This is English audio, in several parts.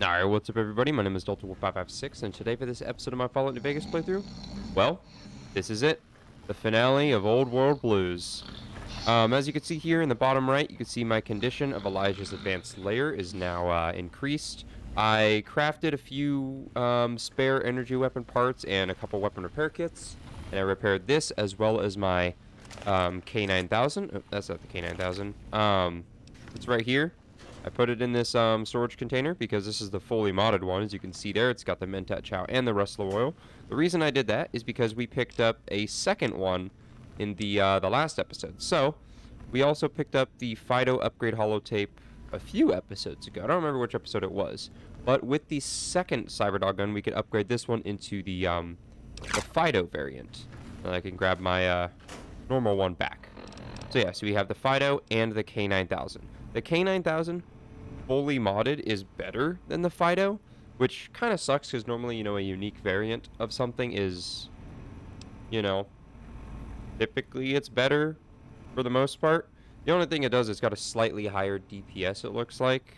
Alright, what's up everybody? My name is DeltaWolf556, and today for this episode of my Fallout New Vegas playthrough, well, this is it. The finale of Old World Blues. As you can see here in the bottom right, you can see my condition of Elijah's advanced layer is now increased. I crafted a few spare energy weapon parts and a couple weapon repair kits, and I repaired this as well as my K9000. Oh, that's not the K9000. It's right here. I put it in this storage container because this is the fully modded one. As you can see there, it's got the Mentat Chow and the Rustler oil. The reason I did that is because we picked up a second one in the last episode. So, we also picked up the Fido upgrade holotape a few episodes ago. I don't remember which episode it was. But with the second Cyberdog gun, we could upgrade this one into the Fido variant. And I can grab my normal one back. So yeah, so we have the Fido and the K9000. The K9000 fully modded is better than the Fido, which kind of sucks because normally, you know, a unique variant of something is, you know, typically it's better for the most part. The only thing it does is it's got a slightly higher DPS, it looks like.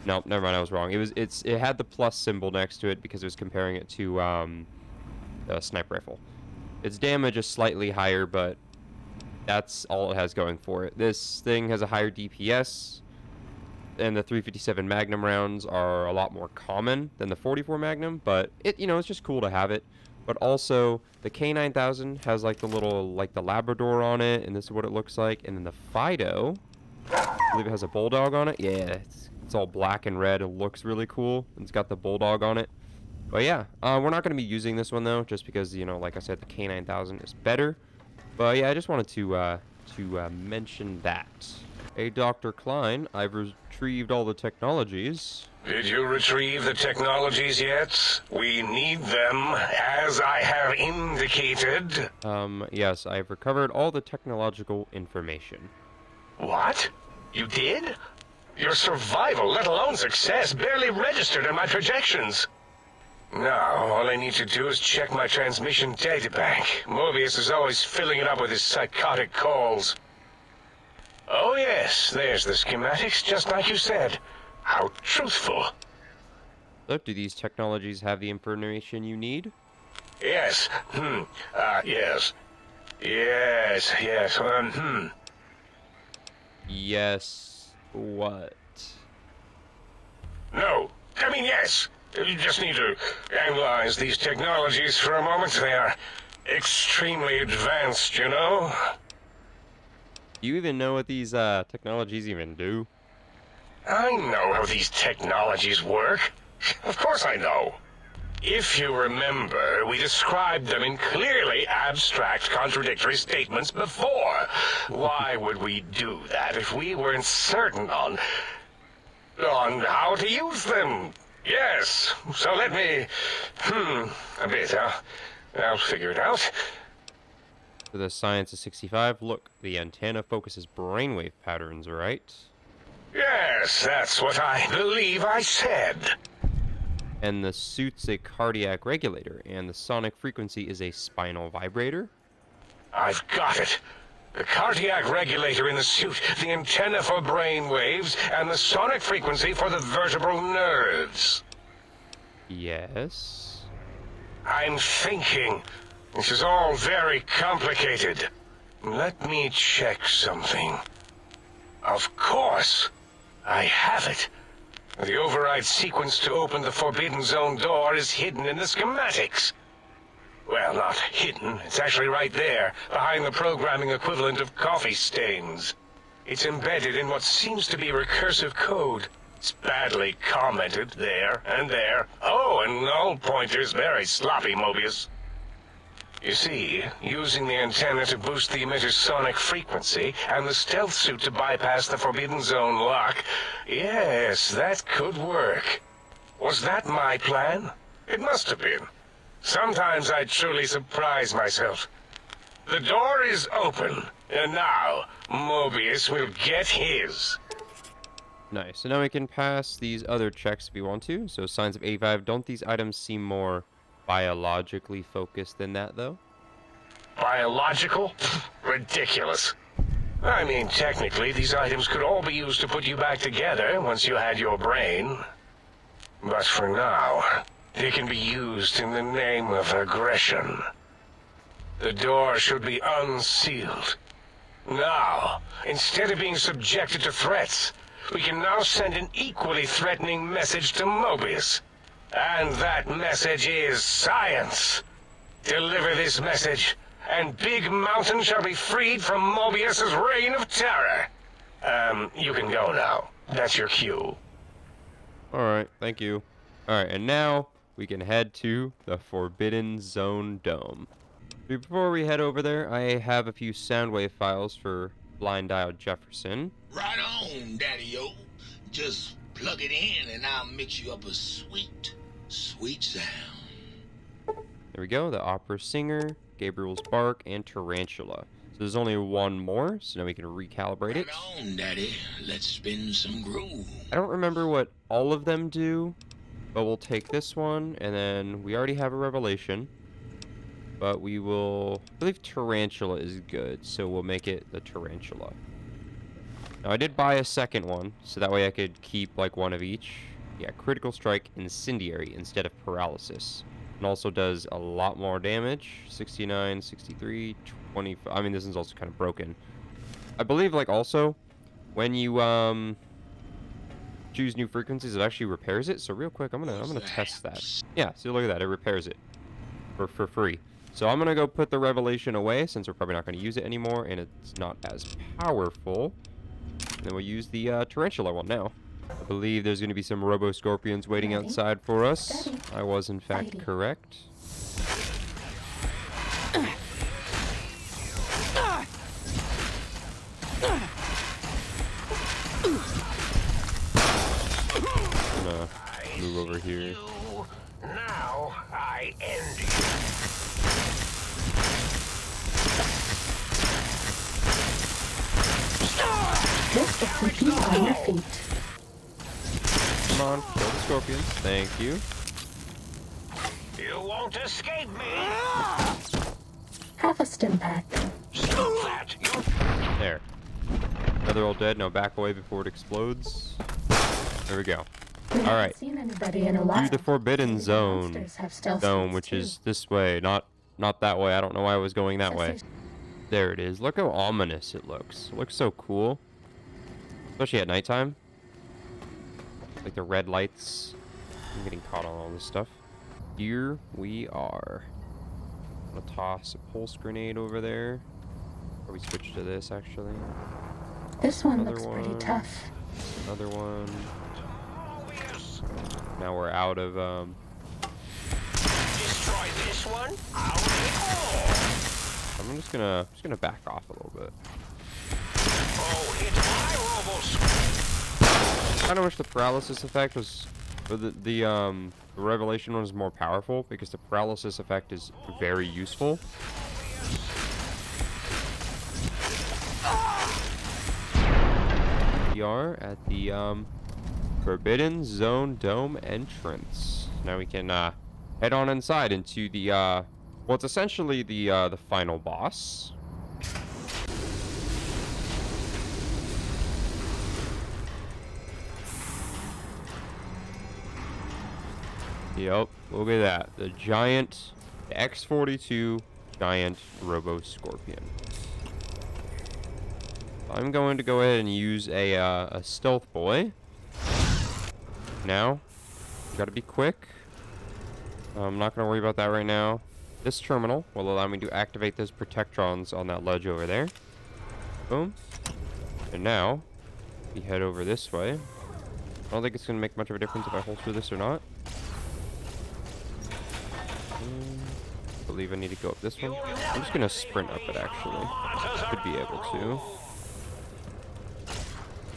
No, never mind, I was wrong. It had the plus symbol next to it because it was comparing it to a sniper rifle. Its damage is slightly higher, but that's all it has going for it. This thing has a higher DPS, and the 357 Magnum rounds are a lot more common than the 44 Magnum, but it's just cool to have it. But also, the K9000 has like the little, like the Labrador on it, and this is what it looks like. And then the Fido, I believe it has a Bulldog on it. Yeah, it's all black and red. It looks really cool. And it's got the Bulldog on it. But yeah, we're not going to be using this one though, just because, like I said, the K9000 is better. But yeah, I just wanted to mention that. Hey, Dr. Klein, I've retrieved all the technologies. Did you retrieve the technologies yet? We need them, as I have indicated. Yes, I've recovered all the technological information. What? You did? Your survival, let alone success, barely registered in my projections. Now, all I need to do is check my transmission databank. Mobius is always filling it up with his psychotic calls. Oh yes, there's the schematics, just like you said. How truthful. So, do these technologies have the information you need? Yes. Yes. Yes, yes, Yes, what? No, I mean yes. You just need to analyze these technologies for a moment. They are extremely advanced, you know? Do you even know what these technologies even do? I know how these technologies work. Of course I know. If you remember, we described them in clearly abstract, contradictory statements before. Why would we do that if we weren't certain on how to use them? Yes, so let me, a bit, I'll figure it out. For the science of 65, look, the antenna focuses brainwave patterns, right? Yes, that's what I believe I said. And the suit's a cardiac regulator, and the sonic frequency is a spinal vibrator? I've got it. The cardiac regulator in the suit, the antenna for brain waves, and the sonic frequency for the vertebral nerves. Yes? I'm thinking. This is all very complicated. Let me check something. Of course. I have it. The override sequence to open the Forbidden Zone door is hidden in the schematics. Well, not hidden. It's actually right there, behind the programming equivalent of coffee stains. It's embedded in what seems to be recursive code. It's badly commented there and there. Oh, and null pointers very sloppy, Mobius. You see, using the antenna to boost the emitter's sonic frequency, and the stealth suit to bypass the Forbidden Zone lock, yes, that could work. Was that my plan? It must have been. Sometimes I truly surprise myself. The door is open, and now Mobius will get his. Nice. So now we can pass these other checks if we want to. So signs of 85. Don't these items seem more biologically focused than that, though? Biological? Ridiculous. I mean, technically, these items could all be used to put you back together once you had your brain. But for now, they can be used in the name of aggression. The door should be unsealed. Now, instead of being subjected to threats, we can now send an equally threatening message to Mobius. And that message is science. Deliver this message, and Big Mountain shall be freed from Mobius's reign of terror. You can go now. That's your cue. Alright, thank you. Alright, and now we can head to the Forbidden Zone Dome. Before we head over there, I have a few soundwave files for Blind Dial Jefferson. Right on, Daddy-o. Just plug it in and I'll mix you up a sweet, sweet sound. There we go, the Opera Singer, Gabriel's Bark, and Tarantula. So there's only one more, so now we can recalibrate it. Right on, Daddy. Let's spin some groove. I don't remember what all of them do, but we'll take this one, and then we already have a Revelation. But we will... I believe Tarantula is good, so we'll make it the Tarantula. Now, I did buy a second one, so that way I could keep, like, one of each. Yeah, Critical Strike, Incendiary, instead of Paralysis. And also does a lot more damage. 69, 63, 25... I mean, this is also kind of broken. I believe, like, also, when you, choose new frequencies, it actually repairs it. So real quick, I'm gonna test that. Yeah, see, look at that. It repairs it. For free. So I'm going to go put the Revelation away, since we're probably not going to use it anymore, and it's not as powerful. And then we'll use the Tarantula one now. I believe there's going to be some Robo-Scorpions waiting outside for us. I was, in fact, correct. I'm going to move over here. Now I end you. Just a quickly on your feet. Come on, kill the scorpions. Thank you. You won't escape me. Have a stim pack. Stop that. You... There. Another all dead. Now back away before it explodes. There we go. Alright. Seen anybody in a while. Do the Forbidden Zone dome, which is this way, not that way. I don't know why I was going that way. There it is. Look how ominous it looks. It looks so cool. Especially at nighttime. Like the red lights. I'm getting caught on all this stuff. Here we are. I'm gonna toss a pulse grenade over there. Or we switch to this, actually. This one Another looks pretty one. tough. Another one. Now we're out of, destroy this one. I'm just gonna back off a little bit. Oh, hit my robos. I kind of wish the paralysis effect was, or the Revelation one is more powerful, because the paralysis effect is very useful. We are at the Forbidden Zone Dome entrance. Now we can head on inside into the well, it's essentially the final boss. Yep, look at that. The giant, the X-42 giant Robo-Scorpion. I'm going to go ahead and use a stealth boy. Now, you gotta be quick. I'm not gonna worry about that right now. This terminal will allow me to activate those protectrons on that ledge over there. Boom. And now, we head over this way. I don't think it's gonna make much of a difference if I holster this or not. I believe I need to go up this one. I'm just gonna sprint up it, actually. Could be able to.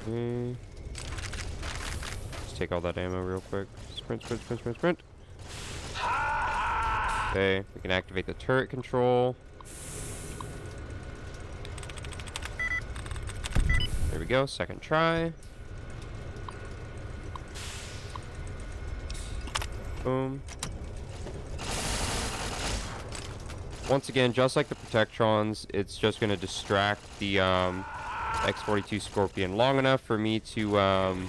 Okay. Just take all that ammo real quick. Sprint, sprint, sprint, sprint, sprint. Okay, we can activate the turret control. There we go, second try. Boom. Once again, just like the Protectrons, it's just going to distract the X-42 Scorpion long enough for me to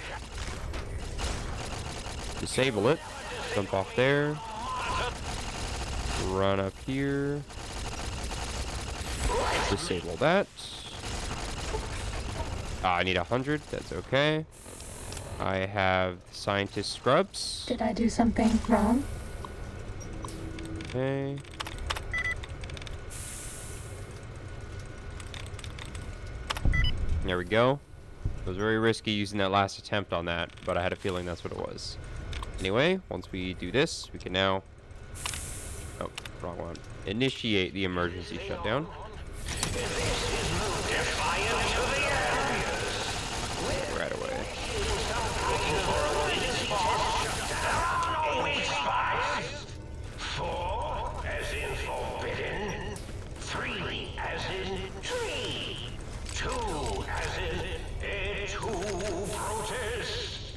disable it. Jump off there. Run up here. Disable that. I need 100. That's okay. I have Scientist Scrubs. Did I do something wrong? Okay. There we go. It was very risky using that last attempt on that, but I had a feeling that's what it was. Anyway, once we do this, we can now... Oh, wrong one. Initiate the emergency shutdown. Right away. Four as in forbidden. 3 as in tree. 2 as in two protest.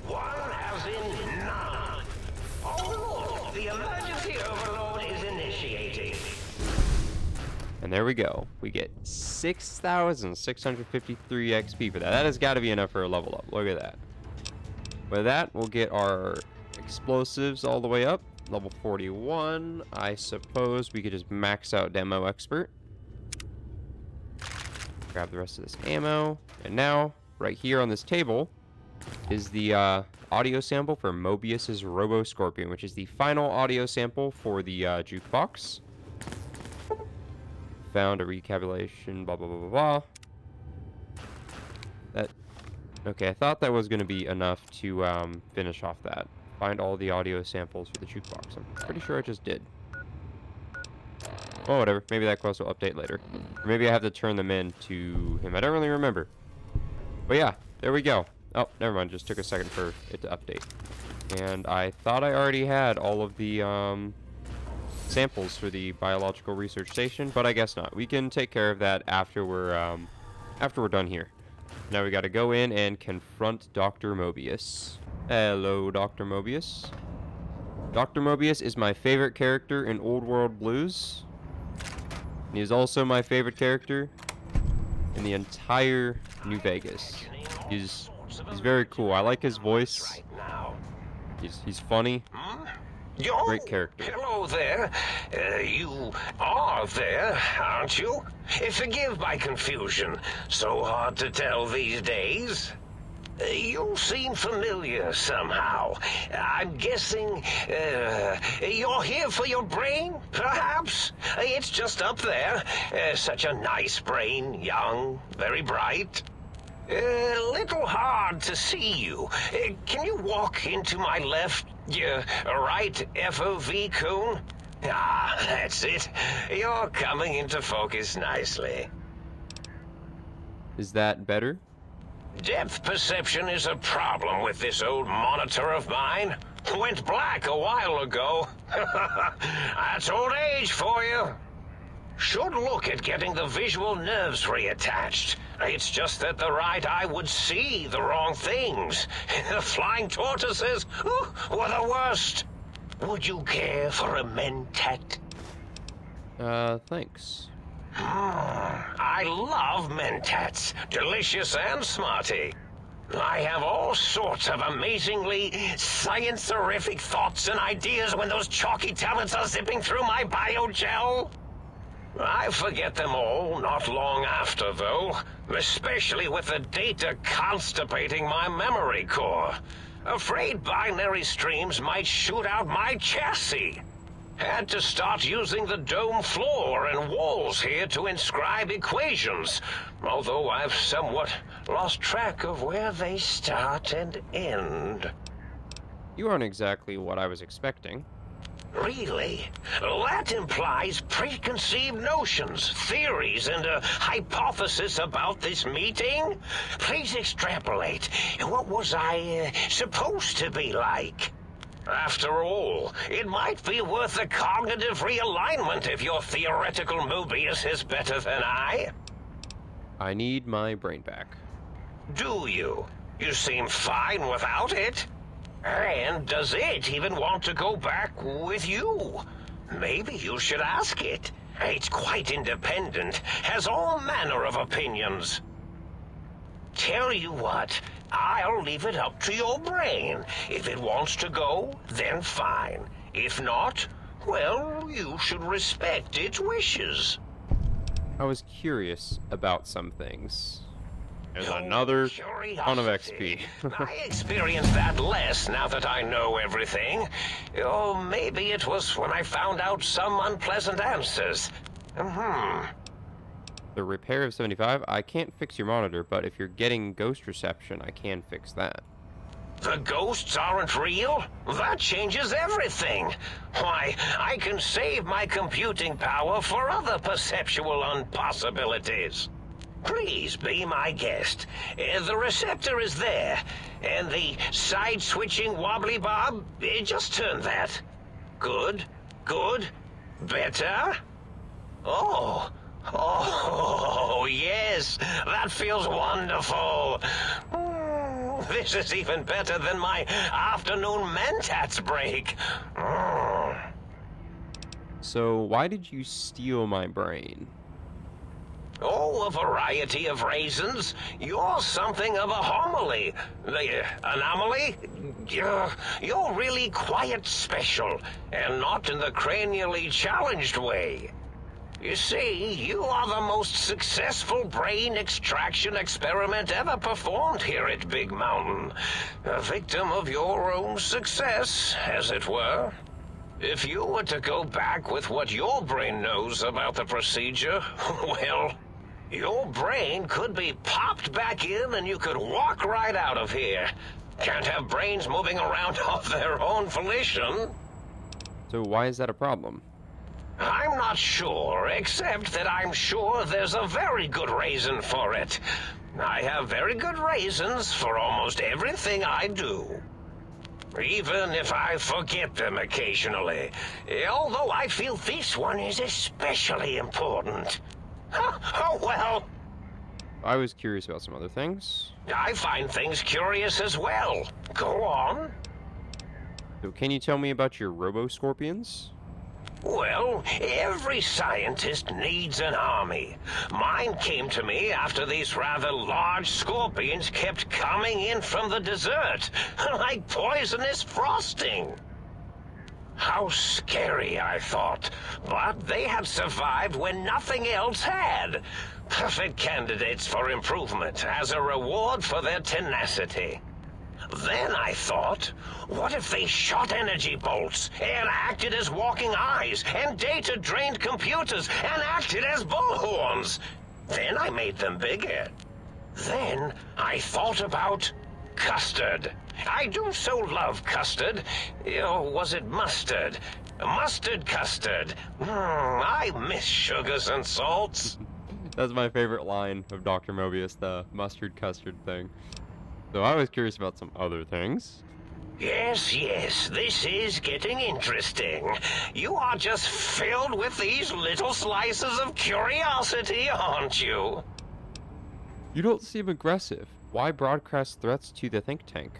1 as in none. Oh, the emergency overload is initiating. And there we go. We get 6,653 XP for that. That has got to be enough for a level up. Look at that. With that, we'll get our explosives all the way up. Level 41. I suppose we could just max out Demo Expert. Grab the rest of this ammo. And now, right here on this table, is the audio sample for Mobius's Robo Scorpion, which is the final audio sample for the jukebox. Found a recapitulation, blah, blah, blah, blah, blah. Okay, I thought that was going to be enough to finish off that. Find all the audio samples for the jukebox. I'm pretty sure I just did. Oh, whatever. Maybe that quest will update later. Or maybe I have to turn them in to him. I don't really remember. But yeah, there we go. Oh, never mind. Just took a second for it to update. And I thought I already had all of the samples for the biological research station, but I guess not. We can take care of that after we're done here. Now we got to go in and confront Dr. Mobius. Hello, Dr. Mobius. Dr. Mobius is my favorite character in Old World Blues. And he is also my favorite character in the entire New Vegas. He's very cool. I like his voice. He's funny. Great character. Hello there. You are there, aren't you? Forgive my confusion. So hard to tell these days. You seem familiar somehow. I'm guessing you're here for your brain, perhaps? It's just up there. Such a nice brain, young, very bright. Little hard to see you. Can you walk into my left, right FOV cone? Ah, that's it. You're coming into focus nicely. Is that better? Depth perception is a problem with this old monitor of mine. Went black a while ago. That's old age for you. Should look at getting the visual nerves reattached. It's just that the right eye would see the wrong things. The flying tortoises were the worst. Would you care for a mentat? Thanks. I love mentats. Delicious and smarty. I have all sorts of amazingly science-erific thoughts and ideas when those chalky tablets are zipping through my biogel. I forget them all not long after, though, especially with the data constipating my memory core. Afraid binary streams might shoot out my chassis. Had to start using the dome floor and walls here to inscribe equations, although I've somewhat lost track of where they start and end. You aren't exactly what I was expecting. Really? That implies preconceived notions, theories, and a hypothesis about this meeting? Please extrapolate. What was I supposed to be like? After all, it might be worth a cognitive realignment if your theoretical Mobius is better than I. I need my brain back. Do you? You seem fine without it. And does it even want to go back with you? Maybe you should ask it. It's quite independent, has all manner of opinions. Tell you what, I'll leave it up to your brain. If it wants to go, then fine. If not, well, you should respect its wishes. I was curious about some things. There's another ton of XP. I experienced that less now that I know everything. Or maybe it was when I found out some unpleasant answers. The repair of 75, I can't fix your monitor, but if you're getting ghost reception, I can fix that. The ghosts aren't real? That changes everything. Why, I can save my computing power for other perceptual impossibilities. Please be my guest. The receptor is there, and the side-switching wobbly bob, just turn that. Good, good, better. Oh, yes, that feels wonderful. This is even better than my afternoon Mentats break. So, why did you steal my brain? Oh, a variety of reasons. You're something of a homily. Anomaly? You're really quite special, and not in the cranially challenged way. You see, you are the most successful brain extraction experiment ever performed here at Big Mountain. A victim of your own success, as it were. If you were to go back with what your brain knows about the procedure, well, your brain could be popped back in and you could walk right out of here. Can't have brains moving around of their own volition. So why is that a problem? I'm not sure, except that I'm sure there's a very good reason for it. I have very good reasons for almost everything I do. Even if I forget them occasionally. Although I feel this one is especially important. Oh, well. I was curious about some other things. I find things curious as well. Go on. So can you tell me about your robo-scorpions? Well, every scientist needs an army. Mine came to me after these rather large scorpions kept coming in from the desert, like poisonous frosting. How scary, I thought. But they had survived when nothing else had. Perfect candidates for improvement as a reward for their tenacity. Then I thought, what if they shot energy bolts and acted as walking eyes and data-drained computers and acted as bullhorns? Then I made them bigger. Then I thought about custard. I do so love custard. Or was it mustard? Mustard custard. I miss sugars and salts. That's my favorite line of Dr. Mobius, the mustard custard thing. So I was curious about some other things. Yes, this is getting interesting. You are just filled with these little slices of curiosity, aren't you? You don't seem aggressive. Why broadcast threats to the think tank?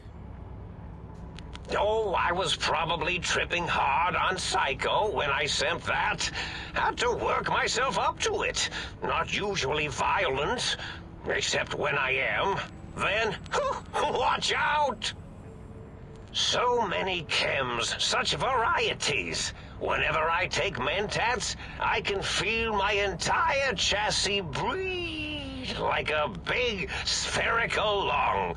Oh, I was probably tripping hard on Psycho when I sent that. Had to work myself up to it. Not usually violent, except when I am. Then, watch out! So many chems, such varieties. Whenever I take Mentats, I can feel my entire chassis breathe like a big spherical lung.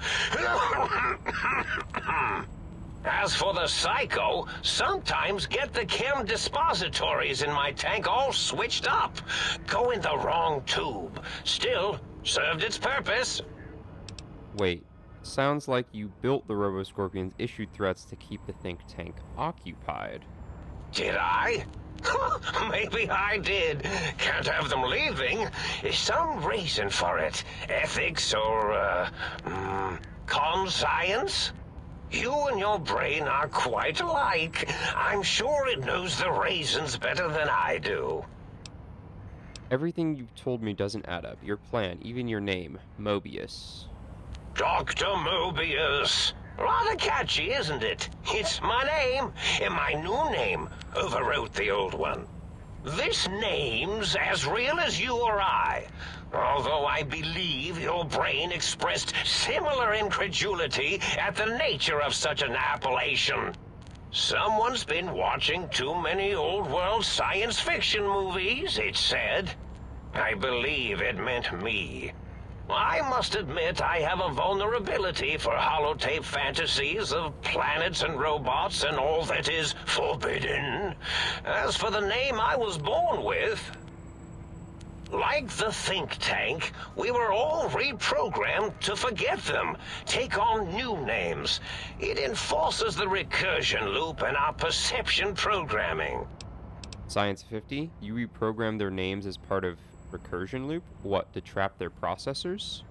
As for the Psycho, sometimes get the chem dispositories in my tank all switched up. Go in the wrong tube. Still, served its purpose. Wait, sounds like you built the Robo-Scorpions, issued threats to keep the think tank occupied. Did I? Maybe I did. Can't have them leaving. Some reason for it. Ethics or, conscience? You and your brain are quite alike. I'm sure it knows the reasons better than I do. Everything you've told me doesn't add up. Your plan, even your name, Mobius. Dr. Mobius. Rather catchy, isn't it? It's my name, and my new name overwrote the old one. This name's as real as you or I. Although I believe your brain expressed similar incredulity at the nature of such an appellation. Someone's been watching too many old-world science fiction movies, it said. I believe it meant me. I must admit I have a vulnerability for holotape fantasies of planets and robots and all that is forbidden. As for the name I was born with, like the think tank, we were all reprogrammed to forget them, take on new names. It enforces the recursion loop in our perception programming. Science 50, you reprogram their names as part of recursion loop? What, to trap their processors?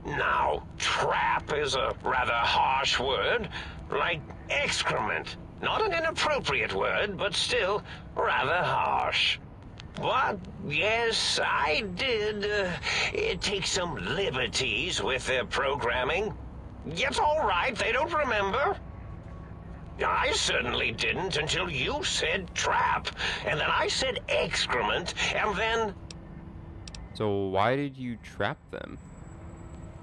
Now, trap is a rather harsh word, like excrement. Not an inappropriate word, but still rather harsh. But, yes, I did take some liberties with their programming. It's all right, they don't remember. I certainly didn't until you said trap, and then I said excrement, and then... So why did you trap them?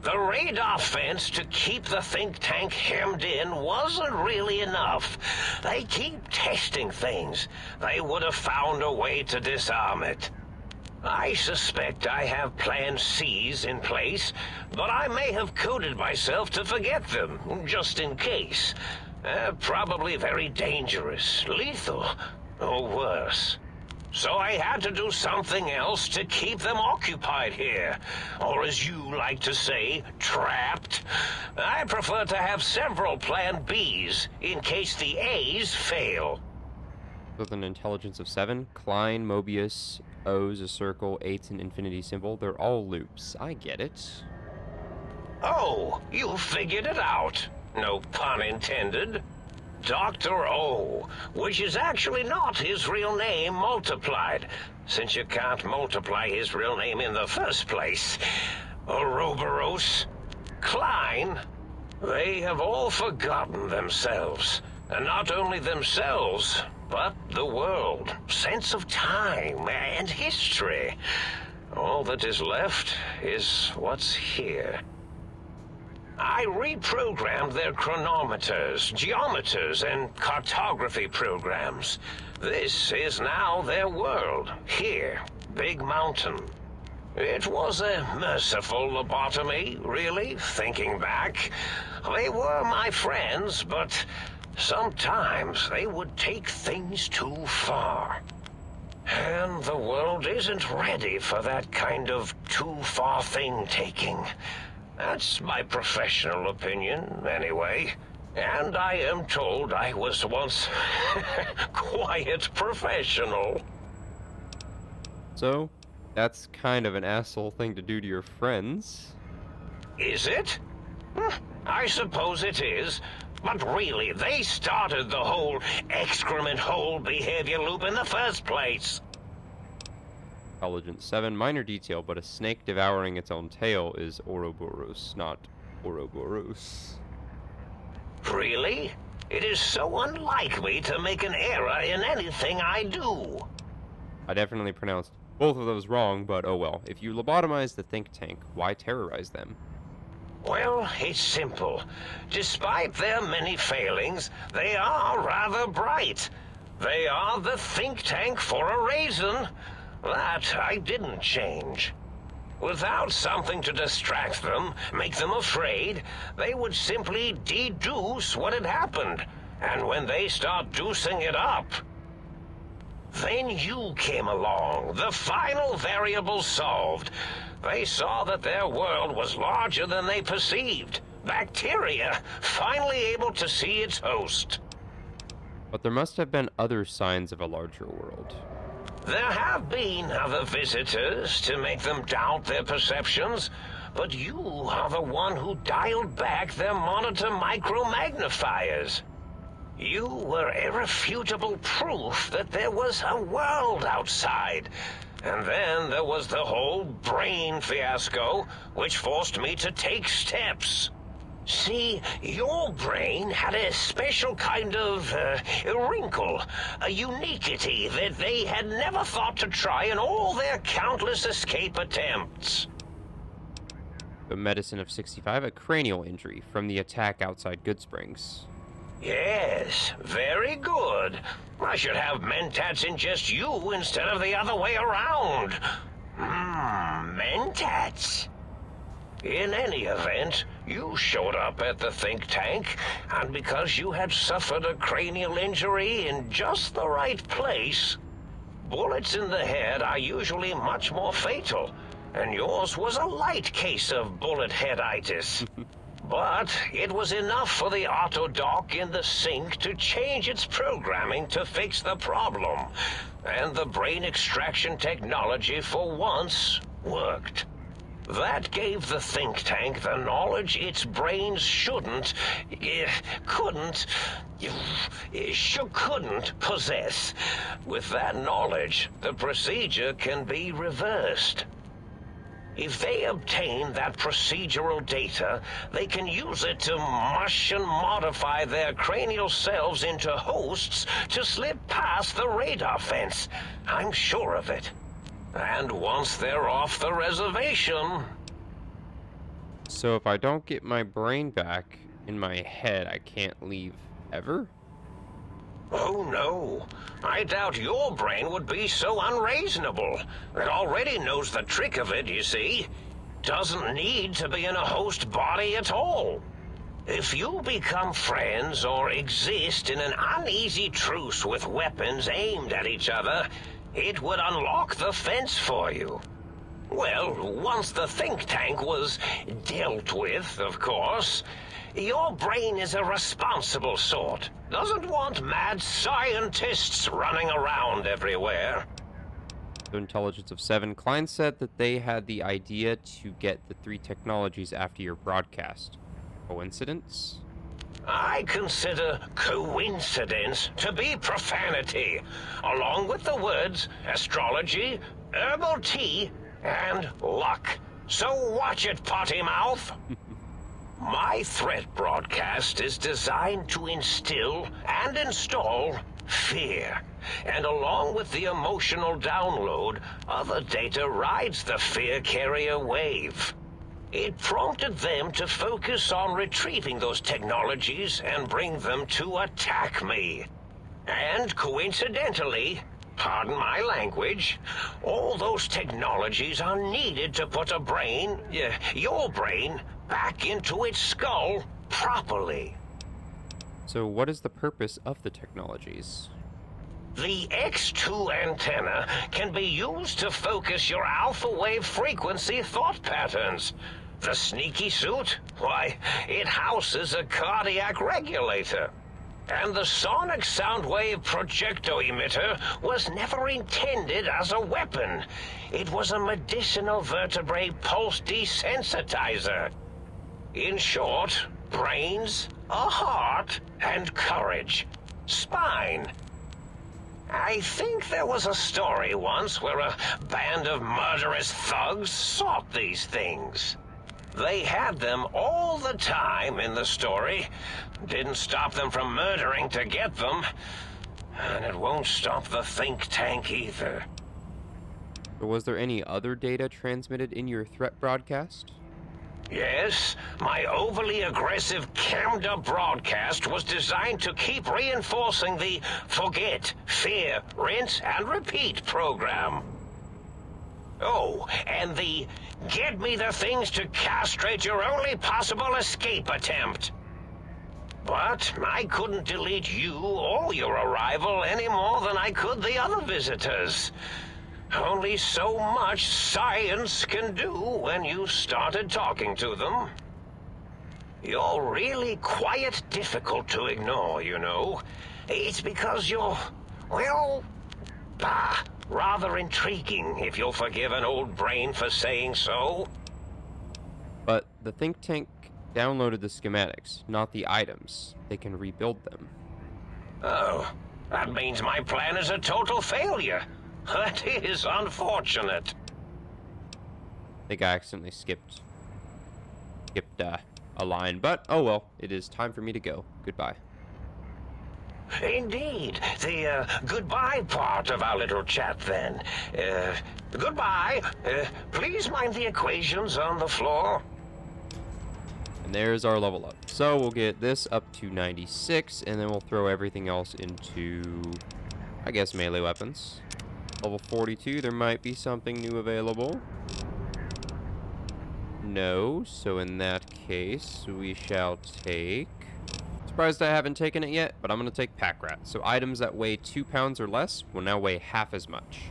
The radar fence to keep the think tank hemmed in wasn't really enough. They keep testing things. They would have found a way to disarm it. I suspect I have Plan C's in place, but I may have coded myself to forget them, just in case. Probably very dangerous, lethal, or worse. So I had to do something else to keep them occupied here. Or as you like to say, trapped. I prefer to have several Plan Bs in case the A's fail. With an intelligence of 7, Klein, Mobius, O's a circle, 8's an infinity symbol. They're all loops. I get it. Oh, you figured it out. No pun intended. Dr. O, which is actually not his real name multiplied, since you can't multiply his real name in the first place. Ouroboros, Klein, they have all forgotten themselves. And not only themselves, but the world, sense of time and history. All that is left is what's here. I reprogrammed their chronometers, geometers, and cartography programs. This is now their world, here, Big Mountain. It was a merciful lobotomy, really, thinking back. They were my friends, but sometimes they would take things too far. And the world isn't ready for that kind of too-far thing-taking. That's my professional opinion, anyway. And I am told I was once quite professional. So, that's kind of an asshole thing to do to your friends. Is it? I suppose it is. But really, they started the whole excrement hole behavior loop in the first place. Intelligence 7, minor detail, but a snake devouring its own tail is Ouroboros, not Ouroboros. Really? It is so unlike me to make an error in anything I do. I definitely pronounced both of those wrong, but oh well. If you lobotomize the think tank, why terrorize them? Well, it's simple. Despite their many failings, they are rather bright. They are the think tank for a reason. That I didn't change. Without something to distract them, make them afraid, they would simply deduce what had happened. And when they start deucing it up, then you came along, the final variable solved. They saw that their world was larger than they perceived. Bacteria, finally able to see its host. But there must have been other signs of a larger world. There have been other visitors to make them doubt their perceptions, but you are the one who dialed back their monitor micromagnifiers. You were irrefutable proof that there was a world outside. And then there was the whole brain fiasco, which forced me to take steps. See, your brain had a special kind of wrinkle, a uniquity that they had never thought to try in all their countless escape attempts. A medicine of 65, a cranial injury from the attack outside Goodsprings. Yes, very good. I should have mentats ingest you instead of the other way around. Mentats. In any event, you showed up at the think tank, and because you had suffered a cranial injury in just the right place, bullets in the head are usually much more fatal, and yours was a light case of bullet headitis. But it was enough for the autodoc in the sink to change its programming to fix the problem, and the brain extraction technology for once worked. That gave the think tank the knowledge its brains couldn't possess. With that knowledge, the procedure can be reversed. If they obtain that procedural data, they can use it to mush and modify their cranial selves into hosts to slip past the radar fence. I'm sure of it. And once they're off the reservation... So if I don't get my brain back in my head, I can't leave ever? Oh, no. I doubt your brain would be so unreasonable. It already knows the trick of it, you see. Doesn't need to be in a host body at all. If you become friends or exist in an uneasy truce with weapons aimed at each other, it would unlock the fence for you. Well, once the think tank was dealt with, of course, your brain is a responsible sort. Doesn't want mad scientists running around everywhere. The intelligence of 7. Klein said that they had the idea to get the 3 technologies after your broadcast. Coincidence? I consider coincidence to be profanity, along with the words astrology, herbal tea, and luck. So watch it, potty mouth. My threat broadcast is designed to instill and install fear. And along with the emotional download, other data rides the fear carrier wave. It prompted them to focus on retrieving those technologies and bring them to attack me. And coincidentally, pardon my language, all those technologies are needed to put a brain, your brain, back into its skull properly. So what is the purpose of the technologies? The X2 antenna can be used to focus your alpha wave frequency thought patterns. The sneaky suit, why, it houses a cardiac regulator. And the sonic sound wave projecto emitter was never intended as a weapon. It was a medicinal vertebrae pulse desensitizer. In short, brains, a heart, and courage. Spine. I think there was a story once where a band of murderous thugs sought these things. They had them all the time in the story. Didn't stop them from murdering to get them. And it won't stop the think tank either. Or was there any other data transmitted in your threat broadcast? Yes, my overly aggressive cammed-up broadcast was designed to keep reinforcing the forget, fear, rinse, and repeat program. Oh, and the get me the things to castrate your only possible escape attempt. But I couldn't delete you or your arrival any more than I could the other visitors. Only so much science can do when you started talking to them. You're really quite difficult to ignore, you know. It's because you're, well, rather intriguing, if you'll forgive an old brain for saying so. But the think tank downloaded the schematics, not the items. They can rebuild them. Oh, that means my plan is a total failure. That is unfortunate. I think I accidentally skipped a a line. But, oh well, it is time for me to go. Goodbye. Indeed. The goodbye part of our little chat, then. Goodbye. Please mind the equations on the floor. And there's our level up. So we'll get this up to 96, and then we'll throw everything else into, I guess, melee weapons. Level 42, there might be something new available. No, so in that case, we shall take... Surprised I haven't taken it yet, but I'm going to take Pack Rat. So items that weigh 2 pounds or less will now weigh half as much.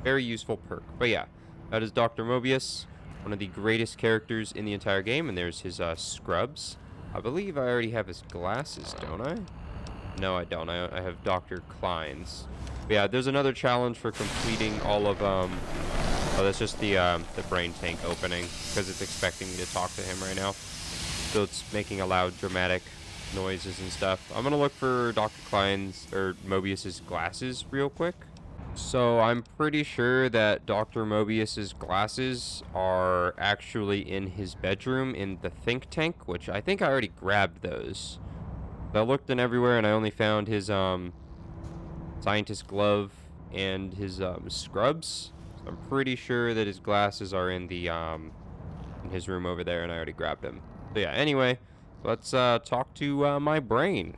Very useful perk. But yeah, that is Dr. Mobius, one of the greatest characters in the entire game, and there's his scrubs. I believe I already have his glasses, don't I? No, I don't. I have Dr. Klein's. But yeah, there's another challenge for completing all of, oh, that's just the brain tank opening, because it's expecting me to talk to him right now. So it's making a loud, dramatic noises and stuff. I'm gonna look for Dr. Klein's, or Mobius's glasses real quick. So I'm pretty sure that Dr. Mobius's glasses are actually in his bedroom in the think tank, which I think I already grabbed those. I looked in everywhere and I only found his scientist glove and his scrubs. So I'm pretty sure that his glasses are in the in his room over there, and I already grabbed them. So yeah, anyway, let's talk to my brain.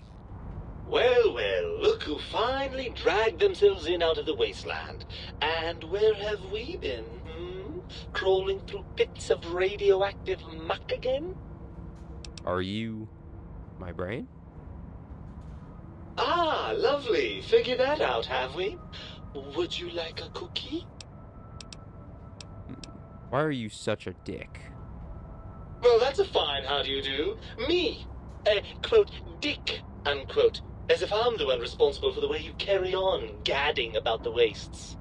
Well, well, look who finally dragged themselves in out of the wasteland. And where have we been, Crawling through pits of radioactive muck again? Are you my brain? Ah, lovely. Figured that out, have we? Would you like a cookie? Why are you such a dick? Well, that's a fine how do you do. Me, quote, dick, unquote. As if I'm the one responsible for the way you carry on gadding about the wastes.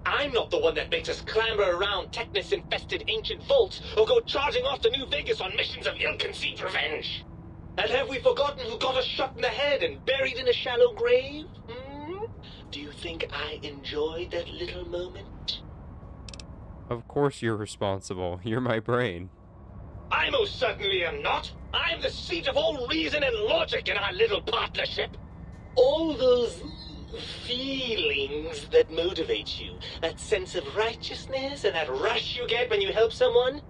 I'm not the one that makes us clamber around Technus-infested ancient vaults or go charging off to New Vegas on missions of ill-conceived revenge. And have we forgotten who got us shot in the head and buried in a shallow grave? Do you think I enjoyed that little moment? Of course you're responsible. You're my brain. I most certainly am not. I'm the seat of all reason and logic in our little partnership. All those feelings that motivate you, that sense of righteousness and that rush you get when you help someone,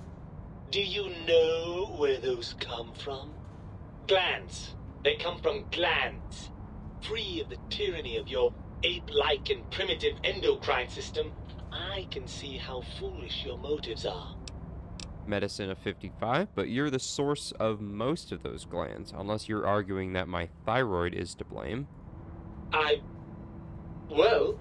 do you know where those come from? Glands. They come from glands. Free of the tyranny of your ape-like and primitive endocrine system, I can see how foolish your motives are. Medicine of 55, but you're the source of most of those glands, unless you're arguing that my thyroid is to blame. Well,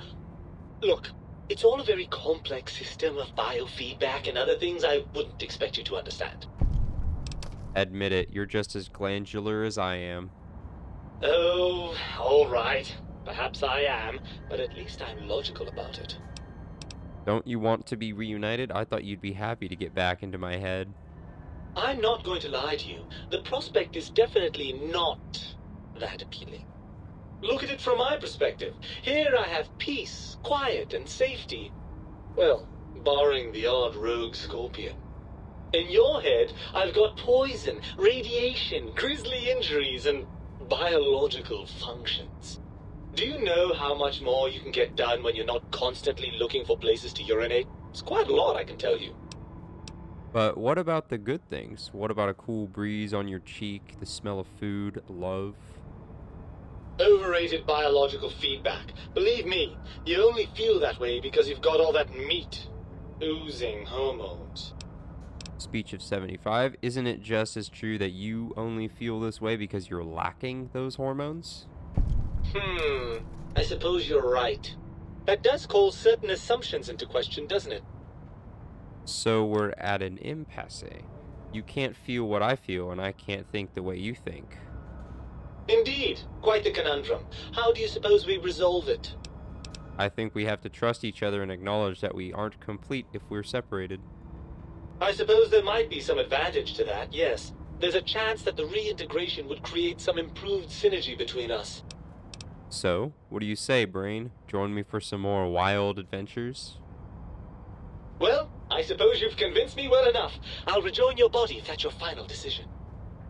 look, it's all a very complex system of biofeedback and other things I wouldn't expect you to understand. Admit it, you're just as glandular as I am. Oh, all right. Perhaps I am, but at least I'm logical about it. Don't you want to be reunited? I thought you'd be happy to get back into my head. I'm not going to lie to you. The prospect is definitely not that appealing. Look at it from my perspective. Here I have peace, quiet, and safety. Well, barring the odd rogue scorpion. In your head, I've got poison, radiation, grisly injuries, and biological functions. Do you know how much more you can get done when you're not constantly looking for places to urinate? It's quite a lot, I can tell you. But what about the good things? What about a cool breeze on your cheek, the smell of food, love? Overrated biological feedback. Believe me, you only feel that way because you've got all that meat. Oozing hormones. Speech of 75, isn't it just as true that you only feel this way because you're lacking those hormones? I suppose you're right. That does call certain assumptions into question, doesn't it? So we're at an impasse. You can't feel what I feel, and I can't think the way you think. Indeed. Quite the conundrum. How do you suppose we resolve it? I think we have to trust each other and acknowledge that we aren't complete if we're separated. I suppose there might be some advantage to that, yes. There's a chance that the reintegration would create some improved synergy between us. So, what do you say, Brain? Join me for some more wild adventures? Well, I suppose you've convinced me well enough. I'll rejoin your body if that's your final decision.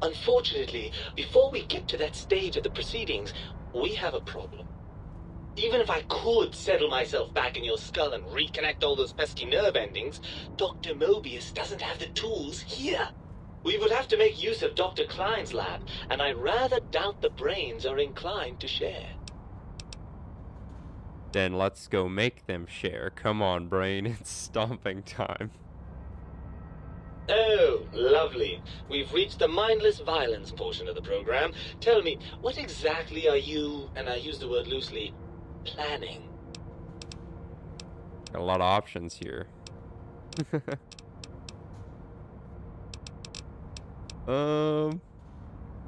Unfortunately, before we get to that stage of the proceedings, we have a problem. Even if I could settle myself back in your skull and reconnect all those pesky nerve endings, Dr. Mobius doesn't have the tools here. We would have to make use of Dr. Klein's lab, and I rather doubt the brains are inclined to share. Then let's go make them share. Come on, brain. It's stomping time. Oh, lovely. We've reached the mindless violence portion of the program. Tell me, what exactly are you, and I use the word loosely, planning? Got a lot of options here.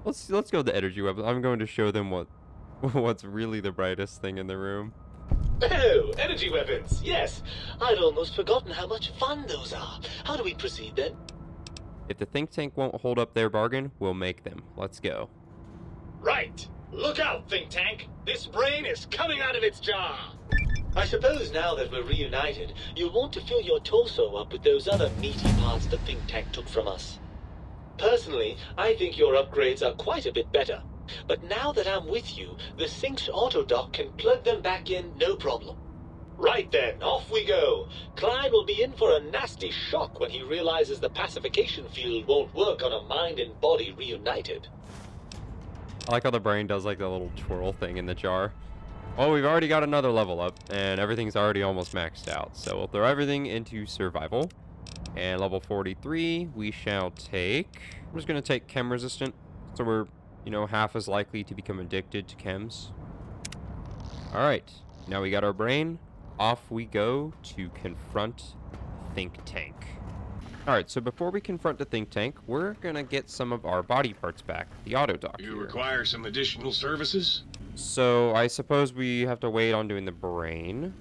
Let's go with the energy weapon. I'm going to show them what's really the brightest thing in the room. Oh, energy weapons, yes. I'd almost forgotten how much fun those are. How do we proceed then? If the think tank won't hold up their bargain, we'll make them. Let's go. Right. Look out, think tank. This brain is coming out of its jar. I suppose now that we're reunited, you'll want to fill your torso up with those other meaty parts the think tank took from us. Personally, I think your upgrades are quite a bit better. But now that I'm with you, the Sync's autodock can plug them back in no problem. Right then, off we go. Klein will be in for a nasty shock when he realizes the pacification field won't work on a mind and body reunited. I like how the brain does like the little twirl thing in the jar. Oh, we've already got another level up, and everything's already almost maxed out. So we'll throw everything into survival. And level 43, we shall take... I'm just going to take chem resistant, so we're, half as likely to become addicted to chems. Alright, now we got our brain. Off we go to confront Think Tank. Alright, so before we confront the Think Tank, we're gonna get some of our body parts back. The autodock You here. require some additional services? So I suppose we have to wait on doing the brain.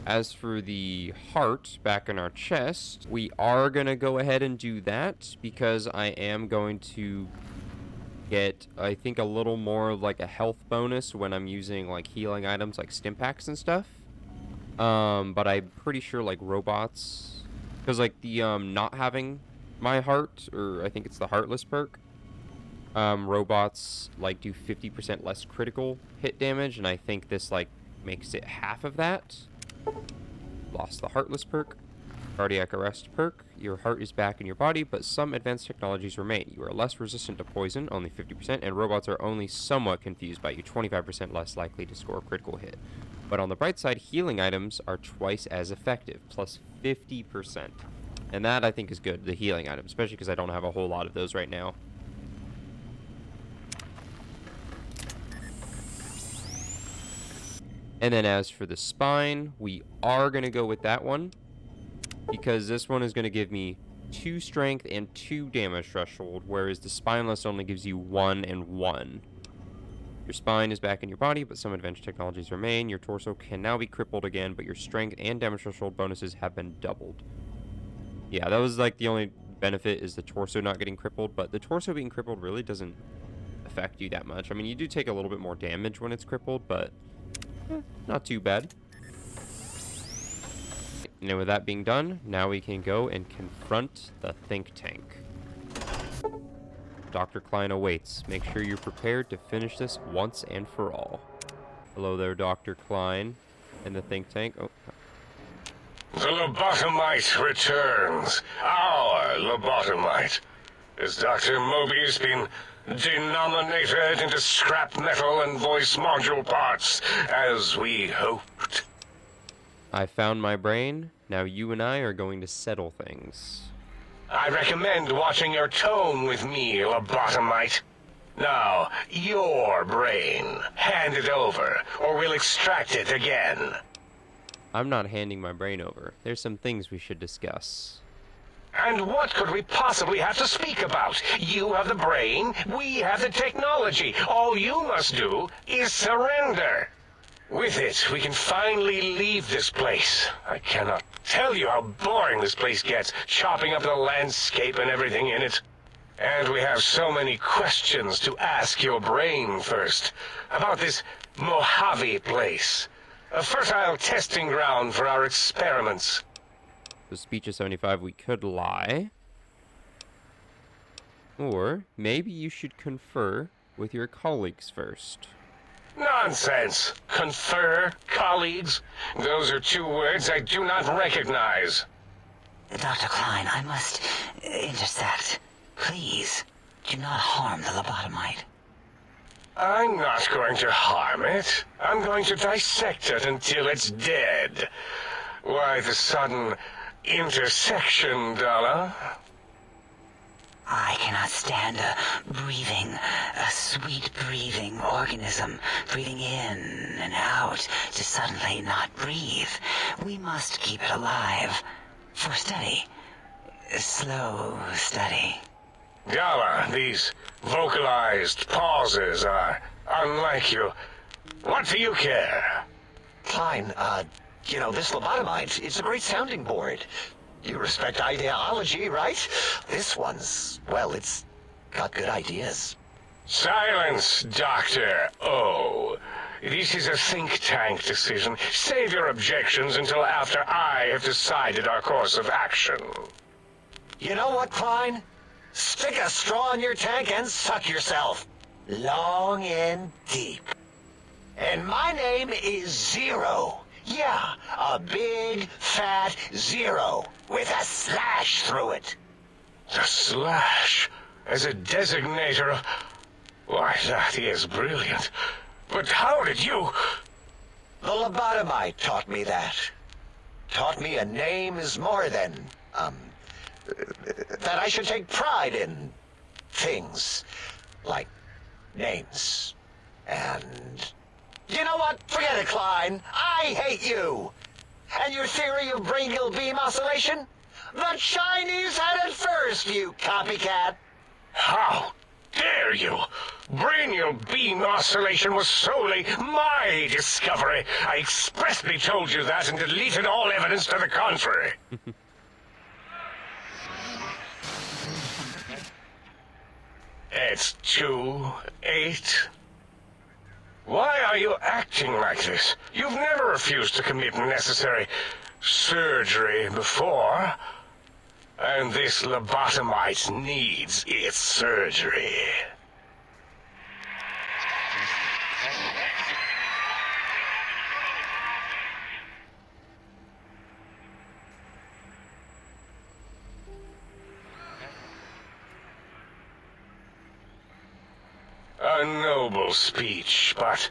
As for the heart back in our chest, we are gonna go ahead and do that because I am going to get, I think, a little more of like a health bonus when I'm using like healing items like stim packs and stuff. But I'm pretty sure like robots, because like the not having my heart, or I think it's the heartless perk, robots like do 50% less critical hit damage, and I think this like makes it half of that. Lost the heartless perk. Cardiac arrest perk. Your heart is back in your body, but some advanced technologies remain. You are less resistant to poison, only 50%, and robots are only somewhat confused by you, 25% less likely to score a critical hit. But on the bright side, healing items are twice as effective, plus 50%. And that, I think, is good, the healing items, especially because I don't have a whole lot of those right now. And then as for the spine, we are going to go with that one, because this one is going to give me 2 strength and 2 damage threshold, whereas the spineless only gives you 1 and 1. Your spine is back in your body, but some advanced technologies remain. Your torso can now be crippled again, but your strength and damage threshold bonuses have been doubled. Yeah, that was like the only benefit, is the torso not getting crippled, but the torso being crippled really doesn't affect you that much. I mean, you do take a little bit more damage when it's crippled, but not too bad. And then with that being done, now we can go and confront the Think Tank. Dr. Klein awaits. Make sure you're prepared to finish this once and for all. Hello there, Dr. Klein and the Think Tank. Oh. The lobotomite returns. Our lobotomite. Has Dr. Mobius been denominated into scrap metal and voice module parts, as we hoped? I found my brain. Now you and I are going to settle things. I recommend watching your tone with me, lobotomite. Now, your brain. Hand it over, or we'll extract it again. I'm not handing my brain over. There's some things we should discuss. And what could we possibly have to speak about? You have the brain, we have the technology. All you must do is surrender. With it, we can finally leave this place. I cannot tell you how boring this place gets, chopping up the landscape and everything in it. And we have so many questions to ask your brain first. About this Mojave place. A fertile testing ground for our experiments. The speech of 75, we could lie. Or maybe you should confer with your colleagues first. Nonsense! Confer, colleagues? Those are two words I do not recognize. Dr. Klein, I must intercept. Please, do not harm the lobotomite. I'm not going to harm it. I'm going to dissect it until it's dead. Why the sudden intersection, Dala? I cannot stand a sweet breathing organism, breathing in and out to suddenly not breathe. We must keep it alive. For study. Slow study. Dala, these vocalized pauses are unlike you. What do you care? Klein, this lobotomite, it's a great sounding board. You respect ideology, right? This one's, well, it's got good ideas. Silence, Dr. O. This is a think tank decision. Save your objections until after I have decided our course of action. You know what, Klein? Stick a straw in your tank and suck yourself. Long and deep. And my name is Zero. Yeah, a big, fat zero with a slash through it. The slash as a designator of... Why, that is brilliant. But how did you... The lobotomite taught me that. Taught me a name is more than, that I should take pride in things like names. And you know what? Forget it, Klein. I hate you. And your theory of brachial beam oscillation? The Chinese had it first, you copycat. How dare you? Brachial beam oscillation was solely my discovery. I expressly told you that and deleted all evidence to the contrary. It's 2-8. Why are you acting like this? You've never refused to commit necessary surgery before. And this lobotomite needs its surgery. A noble speech, but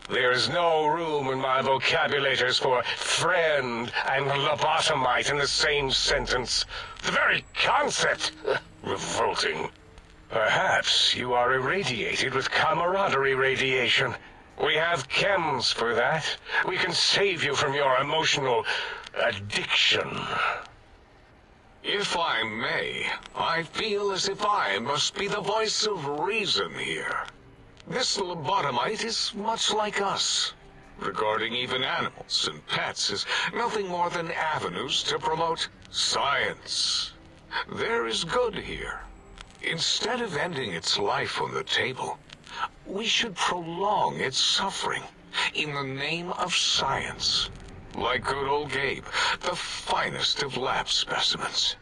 there's no room in my vocabulators for friend and lobotomite in the same sentence. The very concept, revolting. Perhaps you are irradiated with camaraderie radiation. We have chems for that. We can save you from your emotional addiction. If I may, I feel as if I must be the voice of reason here. This lobotomite is much like us. Regarding even animals and pets as nothing more than avenues to promote science. There is good here. Instead of ending its life on the table, we should prolong its suffering in the name of science. Like good old Gabe, the finest of lab specimens.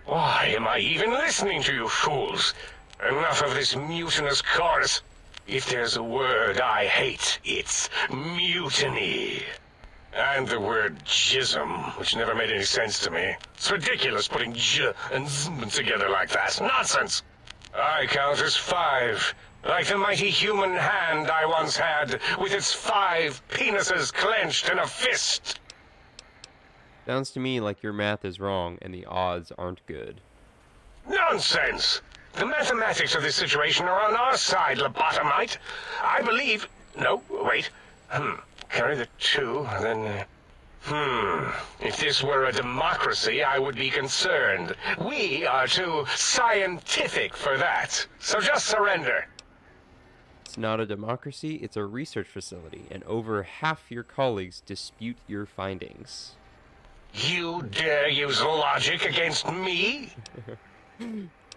Why am I even listening to you fools? Enough of this mutinous chorus. If there's a word I hate, it's mutiny. And the word jism, which never made any sense to me. It's ridiculous putting j and zm together like that. Nonsense! I count as 5. Like the mighty human hand I once had, with its 5 penises clenched in a fist. Sounds to me like your math is wrong and the odds aren't good. Nonsense! The mathematics of this situation are on our side, lobotomite. I believe... No, wait. Carry the 2, then... If this were a democracy, I would be concerned. We are too scientific for that. So just surrender. It's not a democracy, it's a research facility, and over half your colleagues dispute your findings. You dare use logic against me?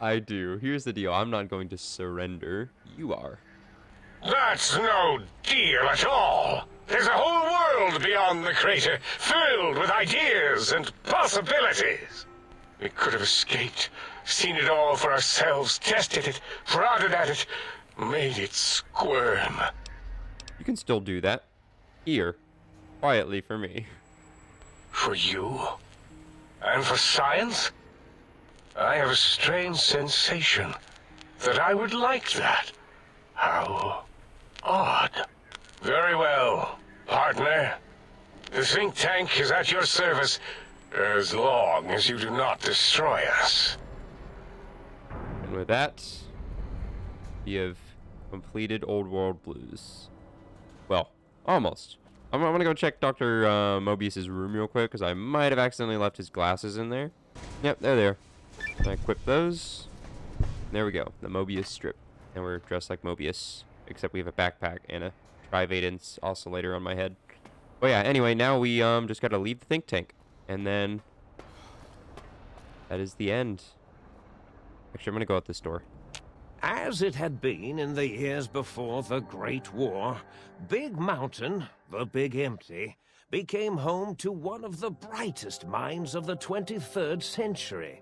I do. Here's the deal. I'm not going to surrender. You are. That's no deal at all. There's a whole world beyond the crater, filled with ideas and possibilities. We could have escaped, seen it all for ourselves, tested it, prodded at it, made it squirm. You can still do that. Here. Quietly for me. For you? And for science? I have a strange sensation that I would like that. How odd. Very well, partner. The think tank is at your service as long as you do not destroy us. And with that, we have completed Old World Blues. Well, almost. I'm gonna go check Dr. Mobius's room real quick, because I might have accidentally left his glasses in there. Yep, they're there. I equip those. There we go, the Mobius strip. And we're dressed like Mobius, except we have a backpack and a trivalence oscillator on my head. But yeah, anyway, now we just gotta leave the think tank. And then that is the end. Actually, I'm gonna go out this door. As it had been in the years before the Great War, Big Mountain, the Big Empty, became home to one of the brightest minds of the 23rd century.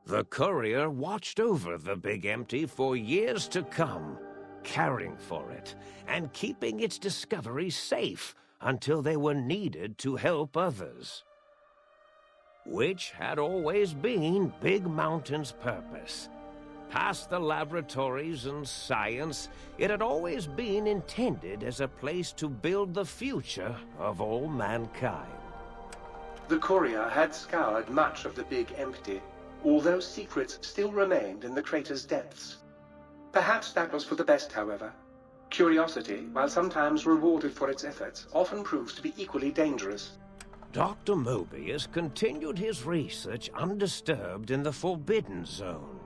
The courier watched over the Big Empty for years to come, caring for it and keeping its discoveries safe until they were needed to help others. Which had always been Big Mountain's purpose. Past the laboratories and science, it had always been intended as a place to build the future of all mankind. The courier had scoured much of the Big Empty, although secrets still remained in the crater's depths. Perhaps that was for the best, however. Curiosity, while sometimes rewarded for its efforts, often proves to be equally dangerous. Dr. Mobius continued his research undisturbed in the Forbidden Zone.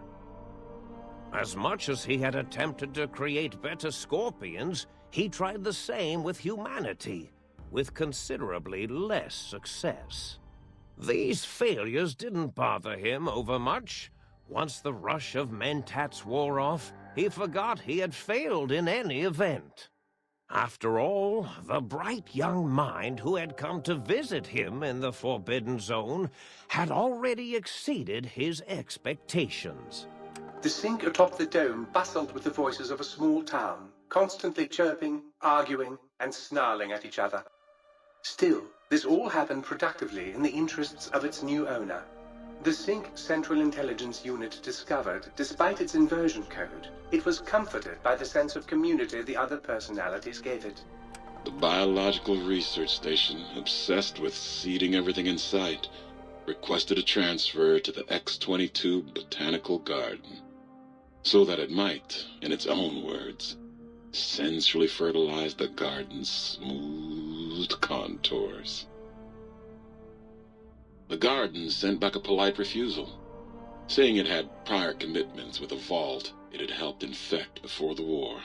As much as he had attempted to create better scorpions, he tried the same with humanity, with considerably less success. These failures didn't bother him over much. Once the rush of mentats wore off, he forgot he had failed in any event. After all, the bright young mind who had come to visit him in the Forbidden Zone had already exceeded his expectations. The sink atop the dome bustled with the voices of a small town, constantly chirping, arguing, and snarling at each other. Still, this all happened productively in the interests of its new owner. The Sync Central Intelligence Unit discovered, despite its inversion code, it was comforted by the sense of community the other personalities gave it. The biological research station, obsessed with seeding everything in sight, requested a transfer to the X-22 Botanical Garden, so that it might, in its own words, sensually fertilize the garden's smooth contours. The garden sent back a polite refusal, saying it had prior commitments with a vault it had helped infect before the war.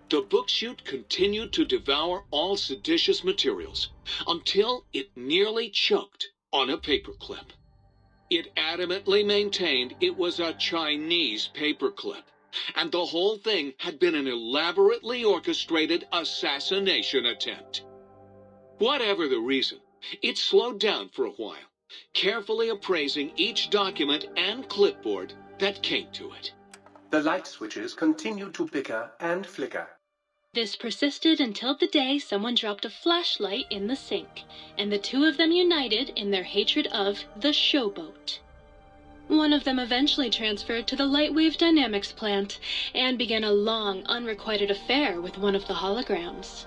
The book-chute continued to devour all seditious materials until it nearly choked on a paperclip. It adamantly maintained it was a Chinese paperclip, and the whole thing had been an elaborately orchestrated assassination attempt. Whatever the reason, it slowed down for a while, carefully appraising each document and clipboard that came to it. The light switches continued to bicker and flicker. This persisted until the day someone dropped a flashlight in the sink, and the two of them united in their hatred of the showboat. One of them eventually transferred to the Lightwave Dynamics plant, and began a long, unrequited affair with one of the holograms.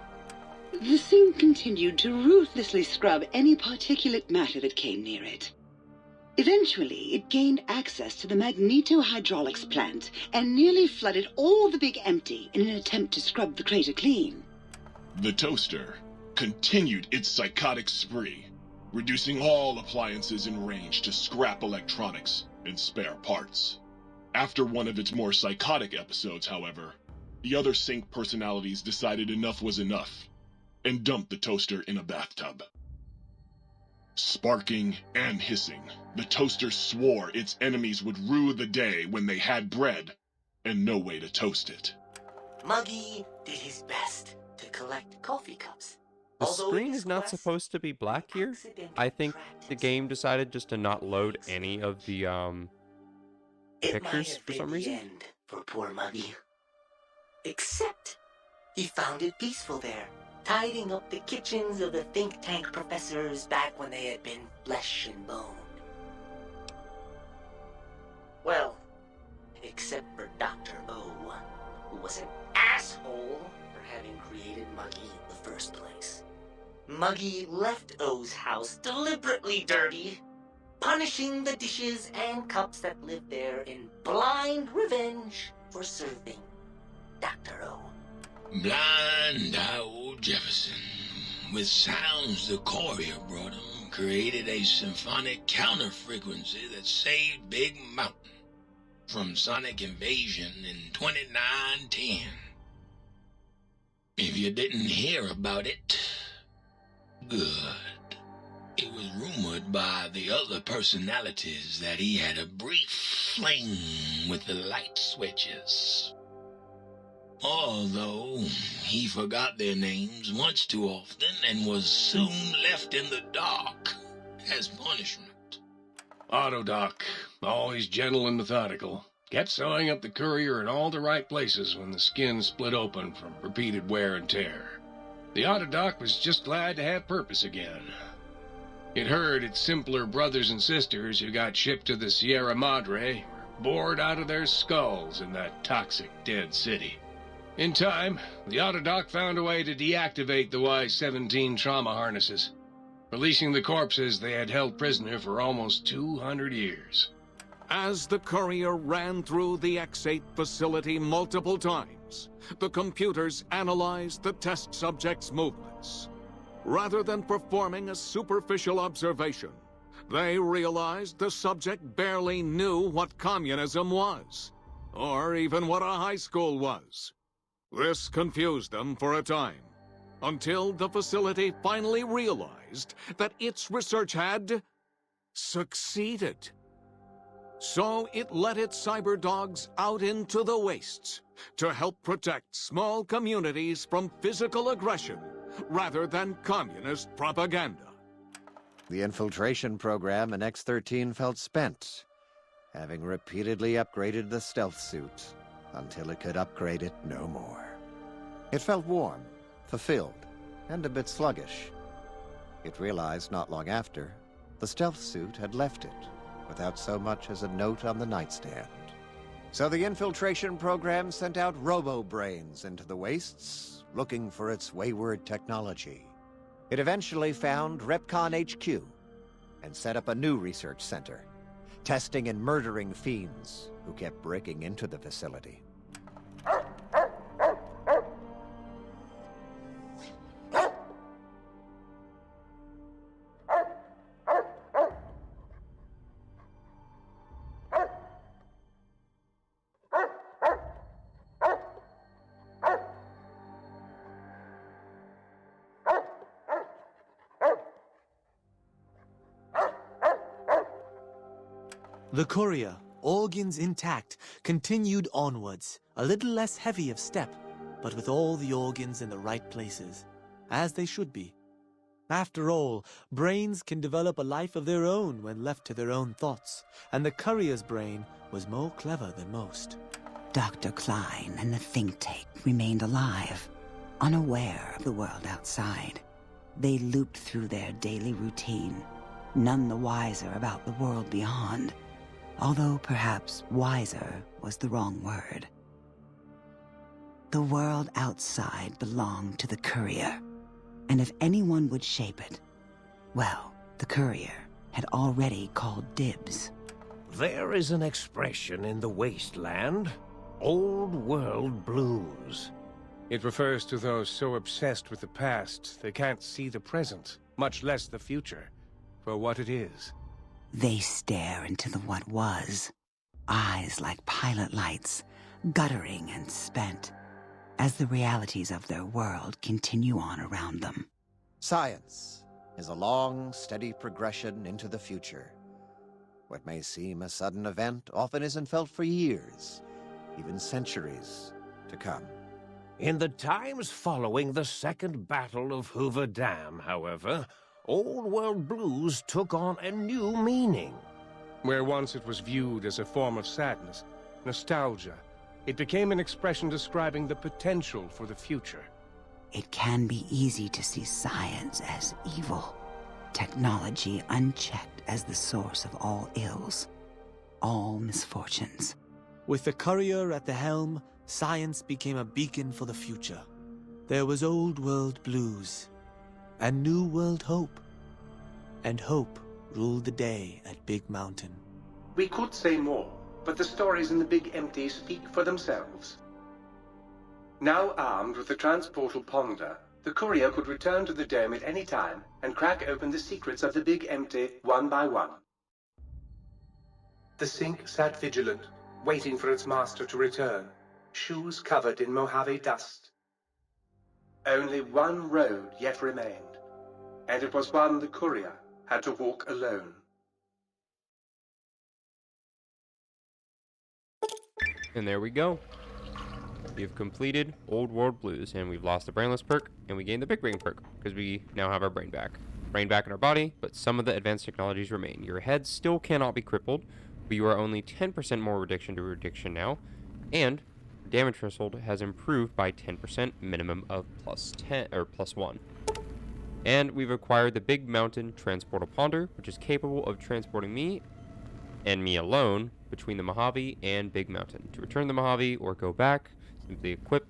The sink continued to ruthlessly scrub any particulate matter that came near it. Eventually, it gained access to the magnetohydraulics plant and nearly flooded all the Big Empty in an attempt to scrub the crater clean. The toaster continued its psychotic spree, reducing all appliances in range to scrap electronics and spare parts. After one of its more psychotic episodes, however, the other Sync personalities decided enough was enough and dumped the toaster in a bathtub. Sparking and hissing, the toaster swore its enemies would rue the day when they had bread and no way to toast it. Muggy did his best to collect coffee cups, The Although screen in is not quest, supposed to be black here. accidentally I think trapped the game decided just to not load any of the It might pictures have for been some the reason. end for poor Muggy. Except he found it peaceful there, tidying up the kitchens of the think tank professors back when they had been flesh and bone. Well, except for Dr. O, who was an asshole for having created Muggy in the first place. Muggy left O's house deliberately dirty, punishing the dishes and cups that lived there in blind revenge for serving Dr. O. Blind old Jefferson, with sounds the courier brought him, created a symphonic counter-frequency that saved Big Mountain from sonic invasion in 2910. If you didn't hear about it, good. It was rumored by the other personalities that he had a brief fling with the light switches. Although he forgot their names much too often and was soon left in the dark as punishment. Autodoc, always gentle and methodical, kept sewing up the courier in all the right places when the skin split open from repeated wear and tear. The Autodoc was just glad to have purpose again. It heard its simpler brothers and sisters who got shipped to the Sierra Madre were bored out of their skulls in that toxic dead city. In time, the Autodoc found a way to deactivate the Y-17 trauma harnesses, releasing the corpses they had held prisoner for almost 200 years. As the courier ran through the X-8 facility multiple times, the computers analyzed the test subject's movements. Rather than performing a superficial observation, they realized the subject barely knew what communism was, or even what a high school was. This confused them for a time, until the facility finally realized that its research had succeeded. So it let its cyber dogs out into the wastes to help protect small communities from physical aggression rather than communist propaganda. The infiltration program in X-13 felt spent, having repeatedly upgraded the stealth suit until it could upgrade it no more. It felt warm, fulfilled, and a bit sluggish. It realized not long after, the stealth suit had left it, without so much as a note on the nightstand. So the infiltration program sent out robo-brains into the wastes, looking for its wayward technology. It eventually found Repcon HQ, and set up a new research center, testing and murdering fiends who kept breaking into the facility. The courier, organs intact, continued onwards, a little less heavy of step, but with all the organs in the right places, as they should be. After all, brains can develop a life of their own when left to their own thoughts, and the courier's brain was more clever than most. Dr. Klein and the think tank remained alive, unaware of the world outside. They looped through their daily routine, none the wiser about the world beyond. Although perhaps wiser was the wrong word. The world outside belonged to the courier, and if anyone would shape it, well, the courier had already called dibs. There is an expression in the wasteland, old world blues. It refers to those so obsessed with the past they can't see the present, much less the future, for what it is. They stare into the what was, eyes like pilot lights, guttering and spent, as the realities of their world continue on around them. Science is a long, steady progression into the future. What may seem a sudden event often isn't felt for years, even centuries, to come. In the times following the Second Battle of Hoover Dam, however, Old World blues took on a new meaning. Where once it was viewed as a form of sadness, nostalgia, it became an expression describing the potential for the future. It can be easy to see science as evil, technology unchecked as the source of all ills, all misfortunes. With the courier at the helm, science became a beacon for the future. There was Old World blues, and New World hope. And hope ruled the day at Big Mountain. We could say more, but the stories in the Big Empty speak for themselves. Now armed with the transportal Ponder, the courier could return to the dome at any time and crack open the secrets of the Big Empty one by one. The Sink sat vigilant, waiting for its master to return, shoes covered in Mojave dust. Only one road yet remained, and it was one the courier had to walk alone. And there we go. We have completed Old World Blues, and we've lost the Brainless perk, and we gained the Big Brain perk, because we now have our brain back. Brain back in our body, but some of the advanced technologies remain. Your head still cannot be crippled, but you are only 10% more addiction to addiction now, and damage threshold has improved by 10%, minimum of +1. And we've acquired the Big Mountain Transportal Ponder, which is capable of transporting me, and me alone, between the Mojave and Big Mountain. To return the Mojave or go back, simply equip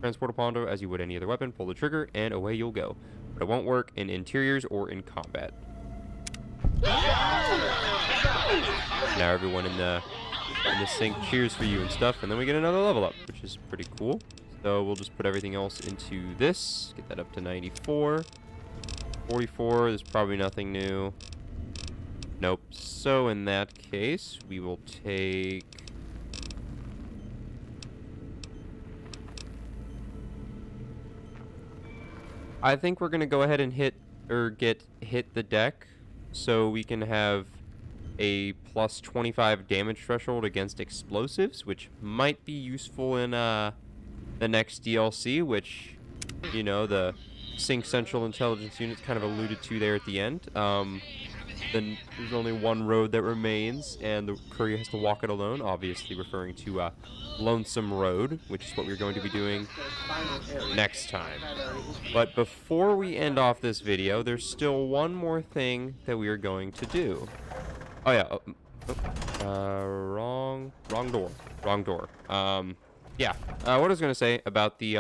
Transportal Ponder as you would any other weapon, pull the trigger, and away you'll go. But it won't work in interiors or in combat. Now everyone in the sink cheers for you and stuff, and then we get another level up, which is pretty cool. So we'll just put everything else into this, get that up to 94. 44, there's probably nothing new. Nope. So in that case, we will take... I think we're going to go ahead and hit the deck so we can have a plus 25 damage threshold against explosives, which might be useful in the next DLC, which, you know, the Sync Central Intelligence Unit kind of alluded to there at the end. Then there's only one road that remains, and the courier has to walk it alone, obviously referring to Lonesome Road, which is what we're going to be doing next time. But before we end off this video, there's still one more thing that we are going to do. Oh yeah, wrong door. Yeah, what I was going to say about the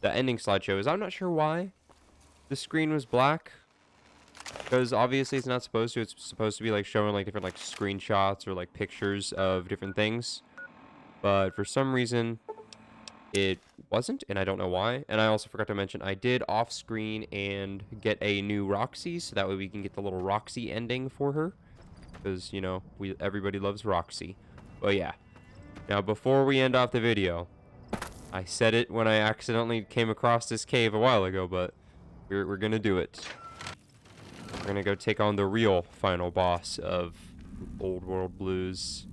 ending slideshow is I'm not sure why the screen was black. Because obviously it's not supposed to. It's supposed to be like showing like different like screenshots or like pictures of different things. But for some reason it wasn't, and I don't know why. And I also forgot to mention I did off screen and get a new Roxy, so that way we can get the little Roxy ending for her. Because, you know, everybody loves Roxy. But yeah. Now before we end off the video, I said it when I accidentally came across this cave a while ago, but we're gonna do it. We're gonna go take on the real final boss of Old World Blues.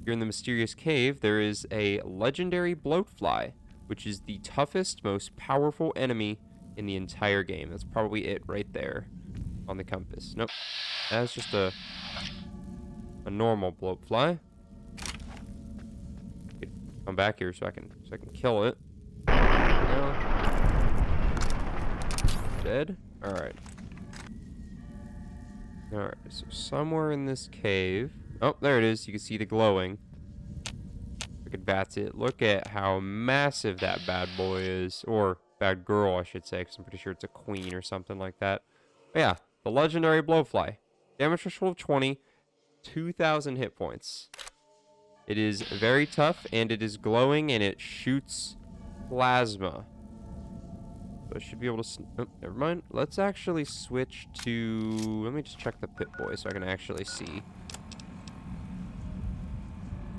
Here in the mysterious cave, there is a legendary bloatfly, which is the toughest, most powerful enemy in the entire game. That's probably it right there on the compass. Nope, that's just a normal bloatfly. Come back here so I can kill it. No. Dead. All right. Alright, so somewhere in this cave... Oh, there it is. You can see the glowing. That's it. Look at how massive that bad boy is. Or bad girl, I should say, because I'm pretty sure it's a queen or something like that. But yeah, the legendary blowfly. Damage threshold of 20. 2,000 hit points. It is very tough, and it is glowing, and it shoots plasma. So I should be able to... Oh, never mind. Let's actually switch to... Let me just check the Pip-Boy so I can actually see.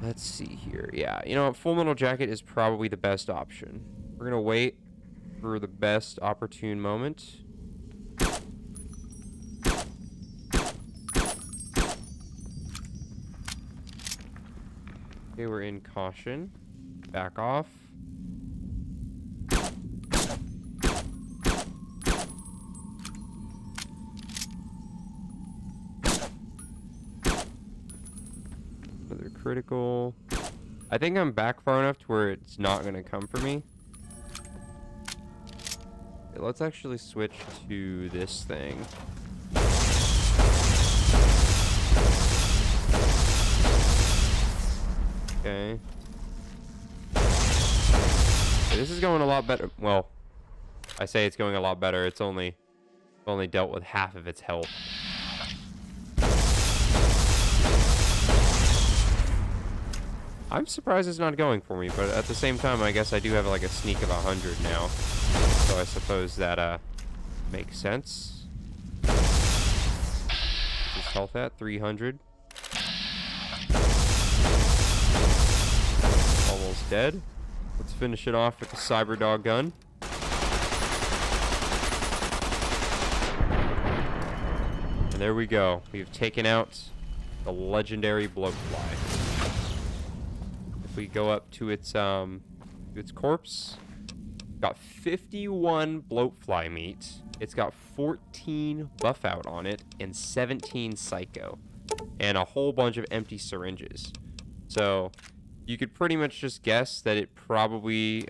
Let's see here. Yeah, you know what? Full Metal Jacket is probably the best option. We're going to wait for the best opportune moment. Okay, we're in caution. Back off. Another critical. I think I'm back far enough to where it's not going to come for me. Okay, let's actually switch to this thing. Okay. This is going a lot better. Well, I say it's going a lot better. It's only dealt with half of its health. I'm surprised it's not going for me, but at the same time, I guess I do have like a sneak of 100 now. So I suppose that makes sense. Just health at 300. Almost dead. Let's finish it off with the Cyber Dog gun. And there we go. We've taken out the legendary Bloatfly. If we go up to its corpse, got 51 Bloatfly meat. It's got 14 buff out on it and 17 psycho, and a whole bunch of empty syringes. So you could pretty much just guess that it probably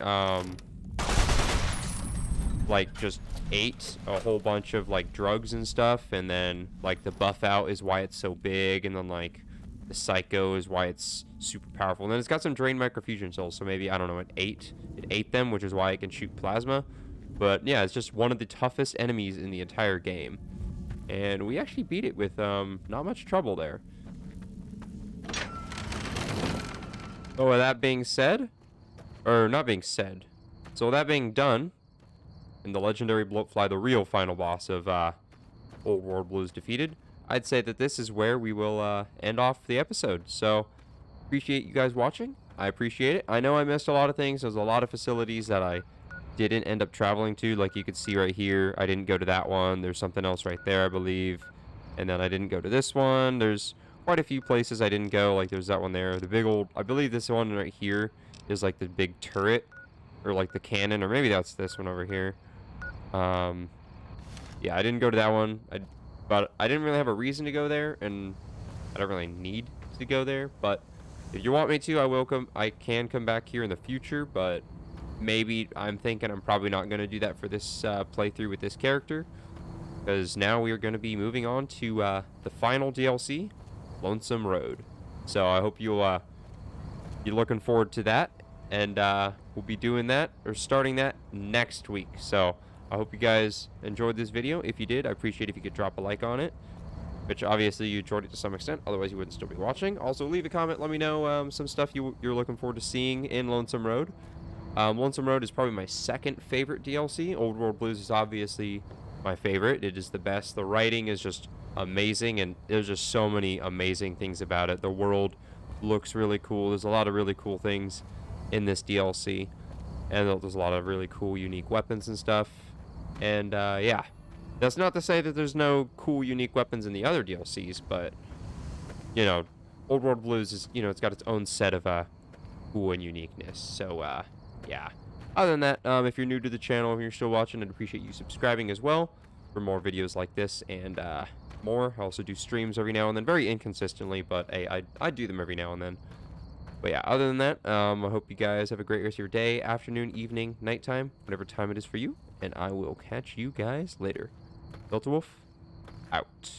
like just ate a whole bunch of like drugs and stuff, and then like the buff out is why it's so big, and then like the psycho is why it's super powerful. And then it's got some drained microfusion cells, so maybe, I don't know, it ate them, which is why it can shoot plasma. But yeah, it's just one of the toughest enemies in the entire game, and we actually beat it with not much trouble there. So with that being said, or not being said, so with that being done, and the legendary Bloatfly, the real final boss of Old World Blues, defeated, I'd say that this is where we will end off the episode. So, appreciate you guys watching. I appreciate it. I know I missed a lot of things. There's a lot of facilities that I didn't end up traveling to. Like you could see right here, I didn't go to that one. There's something else right there, I believe. And then I didn't go to this one. There's quite a few places I didn't go. Like there's that one there. The big old, I believe this one right here is like the big turret, or like the cannon, or maybe that's this one over here. Yeah, I didn't go to that one. But I didn't really have a reason to go there, and I don't really need to go there. But if you want me to, I will come. I can come back here in the future, but maybe I'm thinking I'm probably not going to do that for this playthrough with this character, because now we are going to be moving on to the final DLC, Lonesome Road. So I hope you're looking forward to that, and we'll be doing that, or starting that next week. So I hope you guys enjoyed this video. If you did, I appreciate if you could drop a like on it, which obviously you enjoyed it to some extent, otherwise you wouldn't still be watching. Also, leave a comment, let me know some stuff you're looking forward to seeing in Lonesome Road. Lonesome Road is probably my second favorite DLC. Old World Blues is obviously my favorite. It is the best. The writing is just amazing, and there's just so many amazing things about it. The world looks really cool. There's a lot of really cool things in this DLC, and there's a lot of really cool, unique weapons and stuff. And yeah, that's not to say that there's no cool, unique weapons in the other DLCs, but you know, Old World Blues is, you know, it's got its own set of cool and uniqueness. So yeah. Other than that, if you're new to the channel, if you're still watching, I'd appreciate you subscribing as well for more videos like this and more. I also do streams every now and then, very inconsistently, but hey, I do them every now and then. But yeah, other than that, I hope you guys have a great rest of your day, afternoon, evening, nighttime, whatever time it is for you, and I will catch you guys later. DeltaWolf, out.